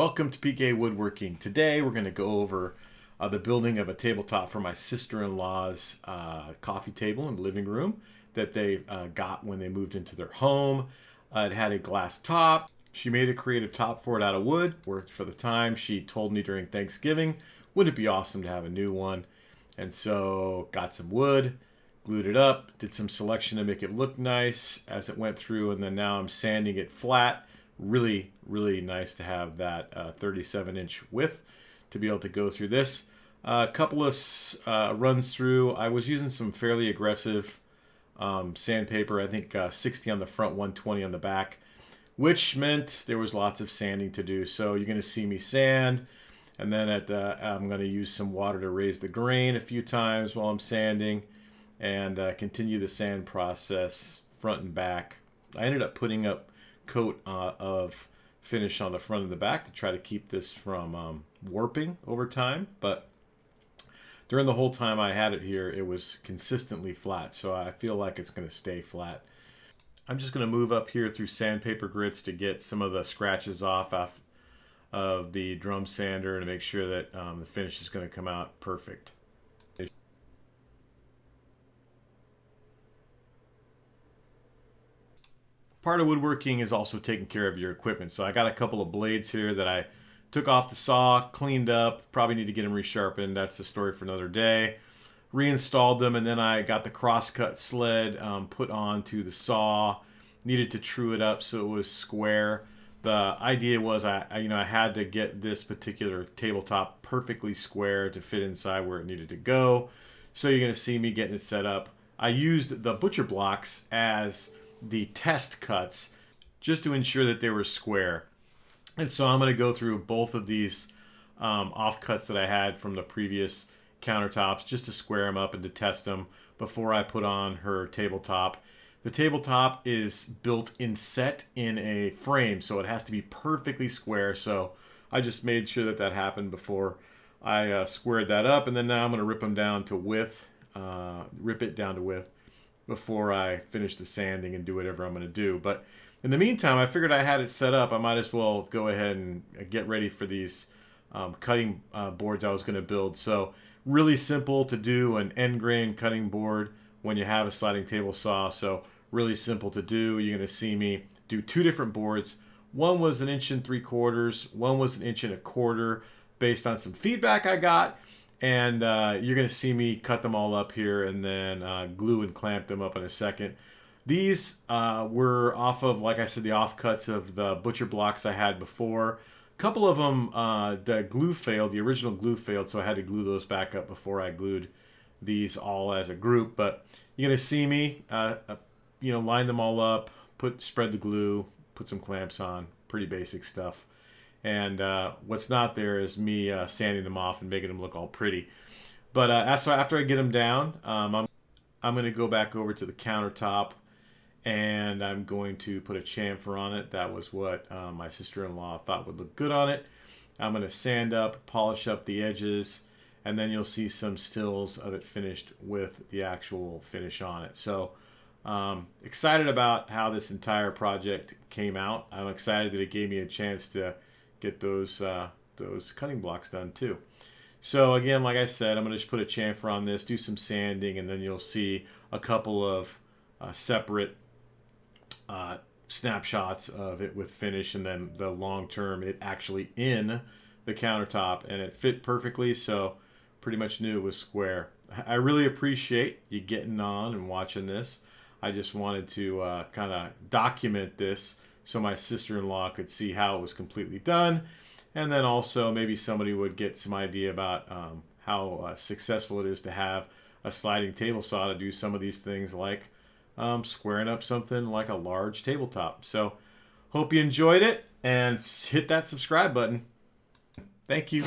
Welcome to PK Woodworking. Today we're going to go over the building of a tabletop for my sister-in-law's coffee table and living room that they got when they moved into their home. It had a glass top. She made a creative top for it out of wood. Worked for the time. She told me during Thanksgiving, wouldn't it be awesome to have a new one? And so got some wood, glued it up, did some selection to make it look nice as it went through, and then now I'm sanding it flat. Really nice to have that 37-inch width to be able to go through this. A couple of runs through. I was using some fairly aggressive sandpaper, I think 60 on the front, 120 on the back, which meant there was lots of sanding to do. So you're going to see me sand, and then I'm going to use some water to raise the grain a few times while I'm sanding, and continue the sand process front and back. I ended up putting up coat of finish on the front and the back to try to keep this from warping over time, but during the whole time I had it here, it was consistently flat, so I feel like it's going to stay flat. I'm just going to move up here through sandpaper grits to get some of the scratches off of the drum sander and to make sure that the finish is going to come out perfect. Part of woodworking is also taking care of your equipment. So I got a couple of blades here that I took off the saw, cleaned up, probably need to get them resharpened. That's the story for another day. Reinstalled them, and then I got the crosscut sled put onto the saw. Needed to true it up so it was square. The idea was I had to get this particular tabletop perfectly square to fit inside where it needed to go. So you're going to see me getting it set up. I used the butcher blocks as the test cuts just to ensure that they were square, and so I'm going to go through both of these offcuts that I had from the previous countertops just to square them up and to test them before I put on her tabletop. The tabletop is built in set in a frame, so it has to be perfectly square, so I just made sure that that happened before I squared that up, and then now I'm going to rip them down to width, rip it down to width before I finish the sanding and do whatever I'm going to do. But in the meantime, I figured I had it set up. I might as well go ahead and get ready for these cutting boards I was going to build. So really simple to do an end grain cutting board when you have a sliding table saw. So really simple to do. You're going to see me do two different boards. One was 1 3/4, one was 1 1/4 based on some feedback I got. And you're going to see me cut them all up here and then glue and clamp them up in a second. These were off of, like I said, the offcuts of the butcher blocks I had before. A couple of them, the glue failed, the original glue failed, so I had to glue those back up before I glued these all as a group. But you're going to see me, line them all up, spread the glue, put some clamps on, pretty basic stuff. And what's not there is me sanding them off and making them look all pretty. But after I get them down, I'm going to go back over to the countertop, and I'm going to put a chamfer on it. That was what my sister-in-law thought would look good on it. I'm going to sand up, polish up the edges, and then you'll see some stills of it finished with the actual finish on it. So excited about how this entire project came out. I'm excited that it gave me a chance to get those cutting blocks done too. So again, like I said, I'm going to just put a chamfer on this, do some sanding, and then you'll see a couple of separate snapshots of it with finish, and then the long term it actually in the countertop, and it fit perfectly, so pretty much knew it was square. I really appreciate you getting on and watching this. I just wanted to kind of document this so my sister-in-law could see how it was completely done, and then also maybe somebody would get some idea about how successful it is to have a sliding table saw to do some of these things, like squaring up something like a large tabletop. So hope you enjoyed it, and hit that subscribe button. Thank you.